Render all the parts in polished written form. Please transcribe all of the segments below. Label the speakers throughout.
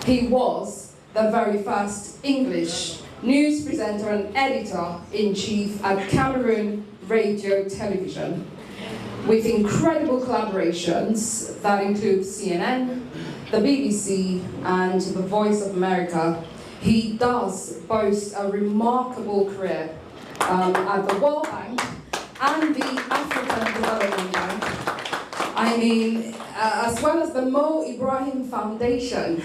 Speaker 1: He was the very first English news presenter and editor-in-chief at Cameroon Radio Television, with incredible collaborations that include CNN, the BBC, and the Voice of America. He does boast a remarkable career at the World Bank and the African Development Bank. I mean, as well as the Mo Ibrahim Foundation.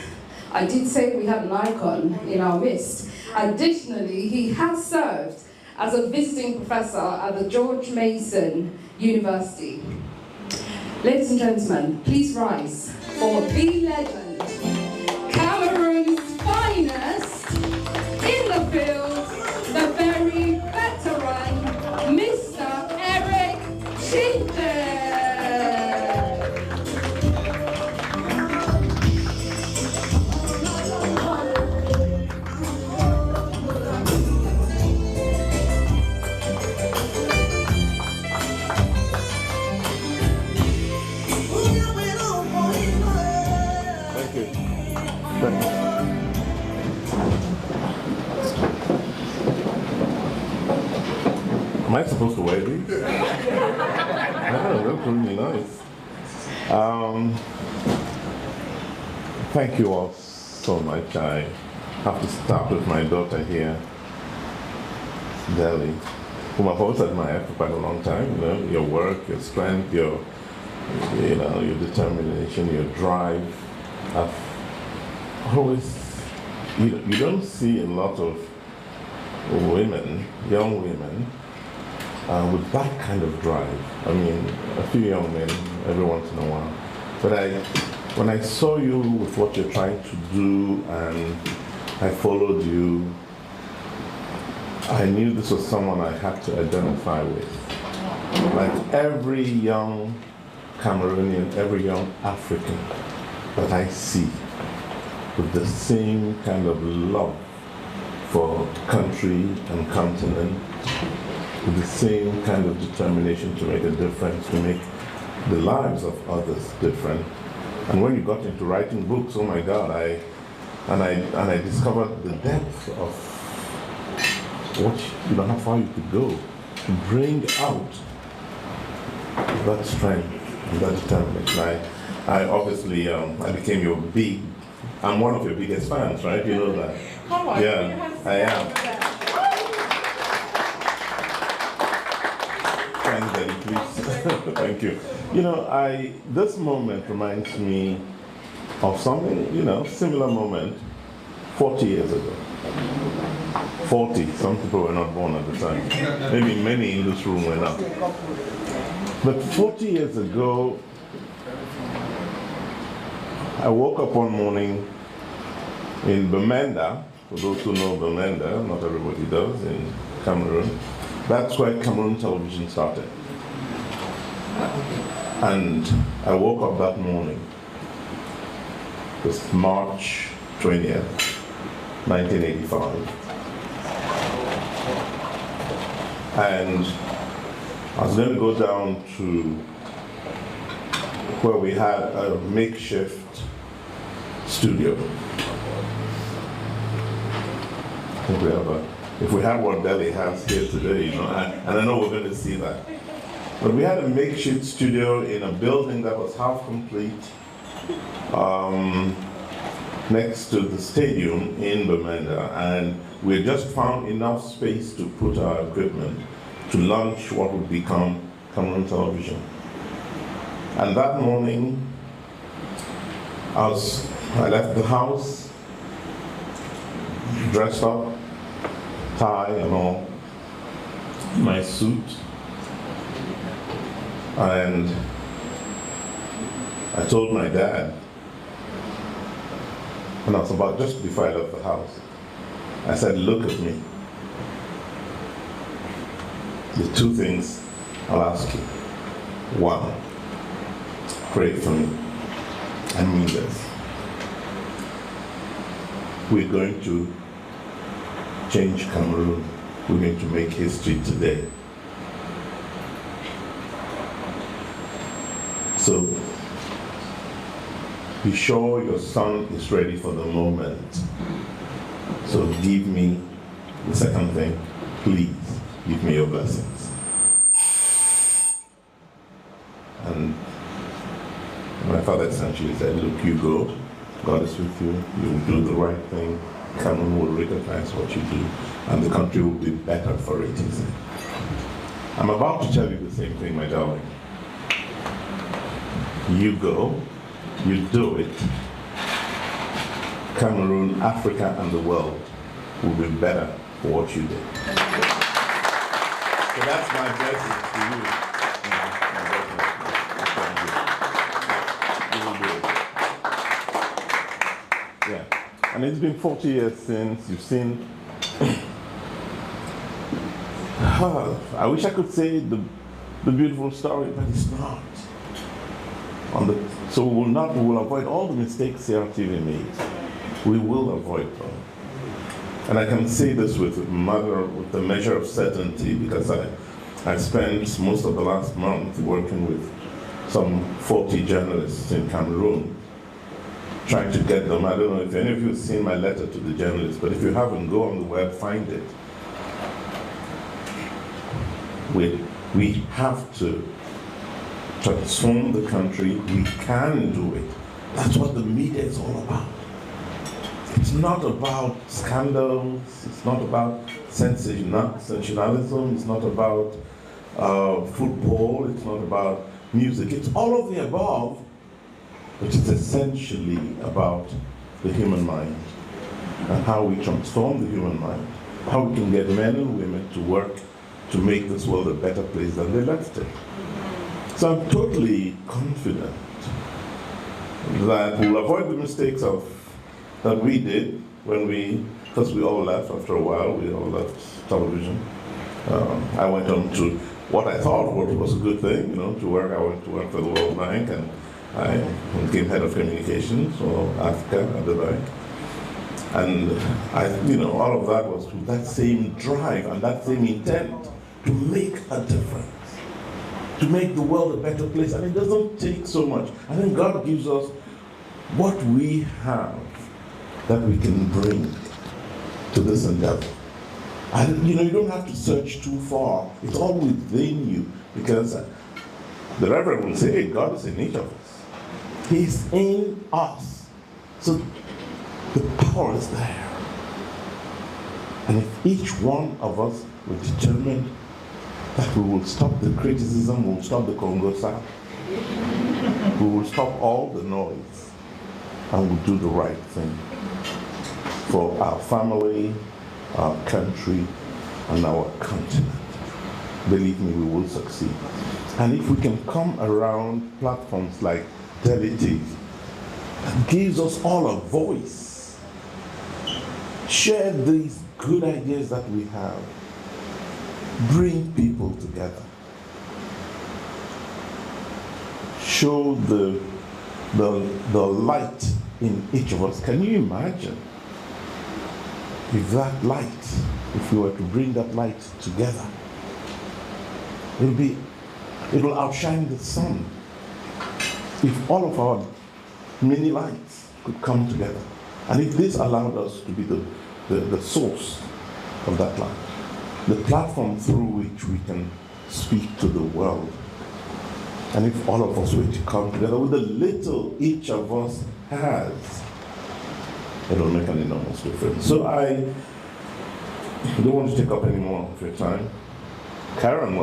Speaker 1: I did say we had an icon in our midst. Additionally, he has served as a visiting professor at the George Mason University. Ladies and gentlemen, please rise for the legend, Cameroon's finest in the field, the very veteran, Mr. Eric Chinje.
Speaker 2: Am I supposed to wear these? No, that's really nice. Thank you all so much. I have to start with my daughter here, Delhi, whom I've always admired for quite a long time. You know, your work, your strength, your determination, your drive. I've always, you don't see a lot of women, young women, with that kind of drive. I mean, a few young men every once in a while. But when I saw you with what you're trying to do and I followed you, I knew this was someone I had to identify with. Like every young Cameroonian, every young African that I see with the same kind of love for country and continent, with the same kind of determination to make a difference, to make the lives of others different. And when you got into writing books, oh my God, I discovered the depth of what, how far you could go to bring out that strength and that determination. I obviously, I became your I'm one of your biggest fans, right? You know that.
Speaker 3: Come on,
Speaker 2: yeah, I am. Thanks, Daddy, please. Thank you. This moment reminds me of something, similar moment 40 years ago. 40, some people were not born at the time. Maybe many in this room were not. But 40 years ago, I woke up one morning in Bamenda. For those who know Bamenda, not everybody does, in Cameroon. That's where Cameroon television started. And I woke up that morning. It was March 20th, 1985. And I was going to go down to where we had a makeshift studio. If we had what Delhi has here today, and I know we're going to see that. But we had a makeshift studio in a building that was half complete, next to the stadium in Bamenda, and we had just found enough space to put our equipment to launch what would become Cameroon Television. And that morning, I left the house, dressed up, tie and all, my suit, and I told my dad, when I was about just before I left the house, I said, look at me. The two things I'll ask you. One, pray for me. I mean this. We're going to change Cameroon. We're going to make history today. So be sure your son is ready for the moment. So give me the second thing, please give me your blessings. And my father essentially said, look, you go, God is with you, you will do the right thing, Cameroon will recognize what you do, and the country will be better for it, he said. I'm about to tell you the same thing, my darling. You go, you do it, Cameroon, Africa, and the world will be better for what you did. So that's my blessing to you. You will do it. Yeah. And it's been 40 years since you've seen. I wish I could say the beautiful story, but it's not. So we will avoid all the mistakes CRTV made. We will avoid them. And I can say this with the measure of certainty because I spent most of the last month working with some 40 journalists in Cameroon, trying to get them. I don't know if any of you have seen my letter to the journalists, but if you haven't, go on the web, find it. We have to transform the country. We can do it. That's what the media is all about. It's not about scandals. It's not about sensationalism. It's not about football. It's not about music. It's all of the above, but it's essentially about the human mind and how we transform the human mind, how we can get men and women to work to make this world a better place than they left it. So I'm totally confident that we'll avoid the mistakes that we did because we all left after a while, we all left television. I went on to what I thought was a good thing, to work. I went to work for the World Bank, and I became head of communications for Africa at the bank. And all of that was with that same drive and that same intent to make a difference, to make the world a better place. And it doesn't take so much. I think God gives us what we have that we can bring to this endeavor. And you don't have to search too far. It's all within you, because the Reverend will say, hey, God is in each of us. He's in us. So the power is there. And if each one of us will determine that we will stop the criticism, we will stop the Congo South, we will stop all the noise, and we'll do the right thing for our family, our country, and our continent. Believe me, we will succeed. And if we can come around platforms like Telly, that gives us all a voice, share these good ideas that we have, bring people together, show the light in each of us. Can you imagine if that light, if we were to bring that light together, it will outshine the sun. If all of our many lights could come together, and if this allowed us to be the source of that light, the platform through which we can speak to the world, and if all of us were to come together with the little each of us has, it will make an enormous difference. So I don't want to take up any more of your time. Karen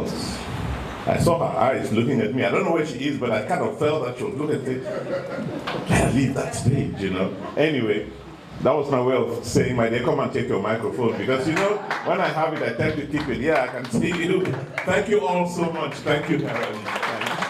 Speaker 2: I saw her eyes looking at me. I don't know where she is, but I kind of felt that she was looking at me. Can't leave that stage, Anyway, that was my way of saying, my dear, come and take your microphone, because when I have it, I tend to keep it. Yeah, I can see you. Thank you all so much. Thank you, Karen.